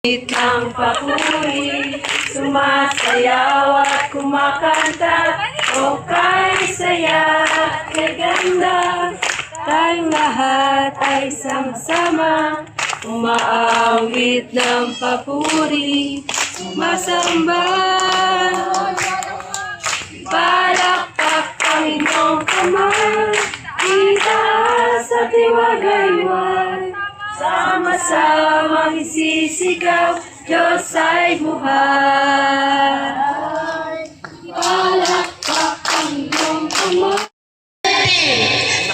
Ng papuri, sumasayaw at kumakanta, o kay saya at kay ganda, tayong lahat ay sama-sama, umaawit ng papuri, sumasamba. Palakpak ang inyong kamay, itaas at iwagayway, sama-sama isisigaw, Diyos ay buhay. Palakpak ang iyong kamay.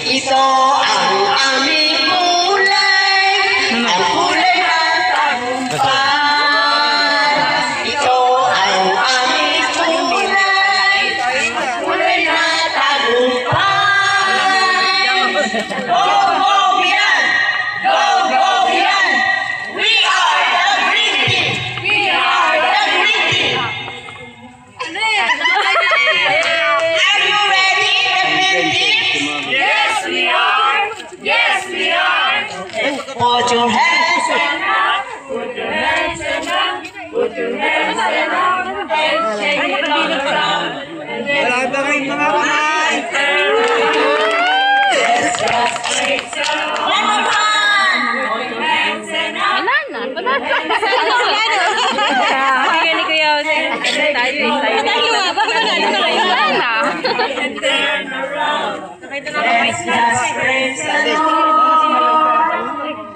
Ito ang aming kulay, ang kulay ng tagumpay. Ito ang aming kulay, ang kulay ng tagumpay. Go, go, Bian! Go, go, Bian! We are the Green Team! We are the Green Team! Are you ready, the Green Team? Yes, we are! Yes, we are! Put your hands up! Put your hands up! Put your hands up! And shake it all around! And then let's just shake some. one more time! Put your hands up! Hindi ni Kuya tayo And turn around! Let's just shake some.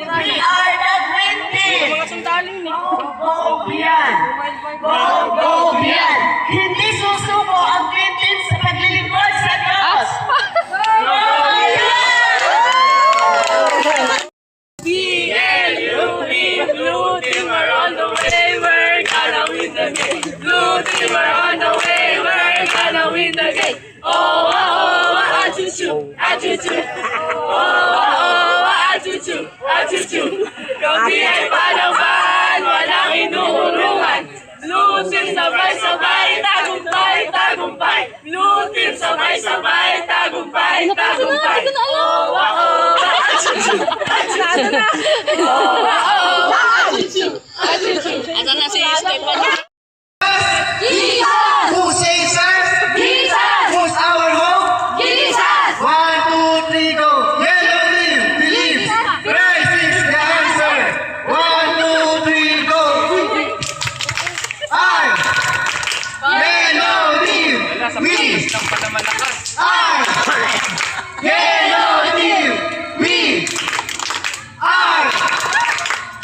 We are the Green Team! Go, Bian! Go, go, Bian! Hindi susuko ang Green Team sa paglilingkod sa Diyos! Blue team are on the way, we're gonna win the game. Blue team are on the way, we're gonna win the game. Oh, oh, oh, ah-choo-choo, ah-choo-choo. Oh, oh, oh, ah-choo-choo, ah-choo-choo. Kami ay panaban, walang inuurungan. Blue team sabay-sabay, tagumpay, tagumpay. Blue team sabay-sabay, tagumpay, tagumpay. Oh, oh, oh, ah-choo-choo, ah-choo-choo. Oh, oh, oh, ah-choo-choo, ah-choo-choo. Asan na si Stephen? Jesus! Who saves us? Jesus! Who's our hope? Jesus! 1, 2, 3, go! Yellow team, believe! Christ is the answer! 1, 2, 3, go! I! Yellow team, we! I! Yellow team, we! I!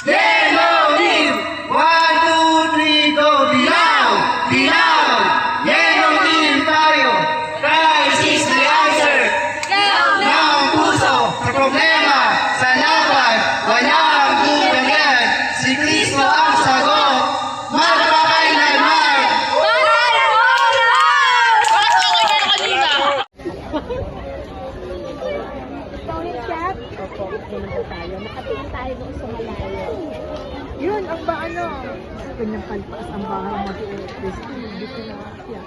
Yellow team! 1, 2, 3, go! Dilaw! Dilaw! Yellow team tayo! Christ is the answer! Ng puso, sa problema, sa laban, walang guganyan. Si Kristo ang sagot, magpakailanman. Nakatingin tayo doon sa malayo. Yun, ang ba ano? Kanyang palpas ang bahay mo si Christy. Hindi ko na siya.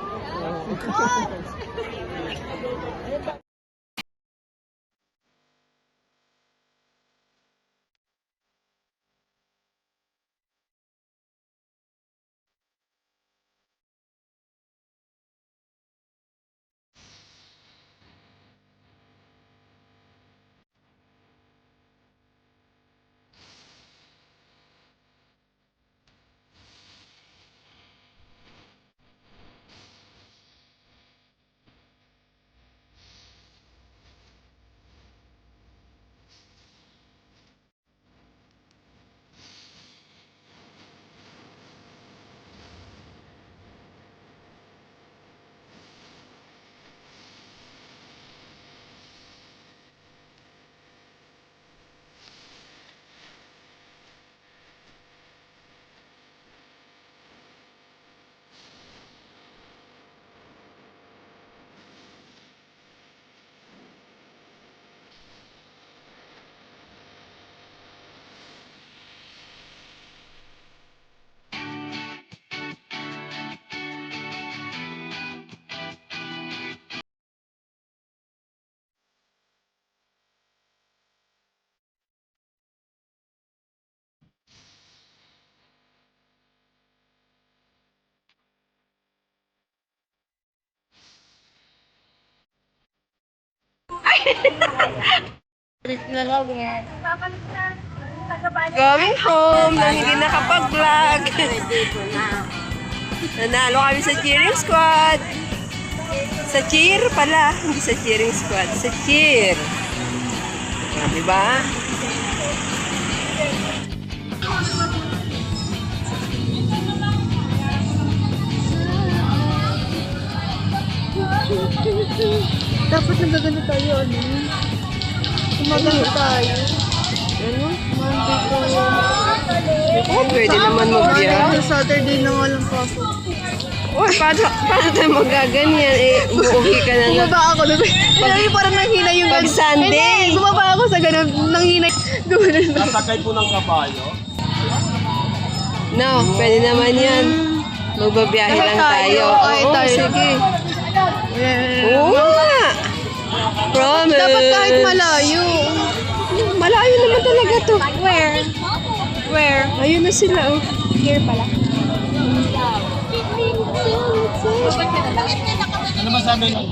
Going home nang hindi nakapag-vlog. Nanalo kami sa cheering squad. Sa cheer pala, hindi sa cheering squad. Sa cheer. Diba? Dapat nagagano tayo, ano? Kumagano tayo. Ano? Monday to... Oh, pwede naman magbiya. Saturday na nga lang pasok. Oh, paano tayo magaganyan? Eh, umuwi ka na na. Bumaba ako doon. Hindi, parang nanghina yung... Pag Sunday. Hindi, bumaba ako sa ganun. Nanghina. Nasakay po ng kabayo. No, pwede naman yan. Magbabiyahe lang tayo. Ay, Oo, tayo. sige. Yeah. Oo nga. Promise. Dapat kahit malayo. Malayo naman talaga to. Where? Where? Ayun na sila, oh. Here pala. Ano masabi niyo?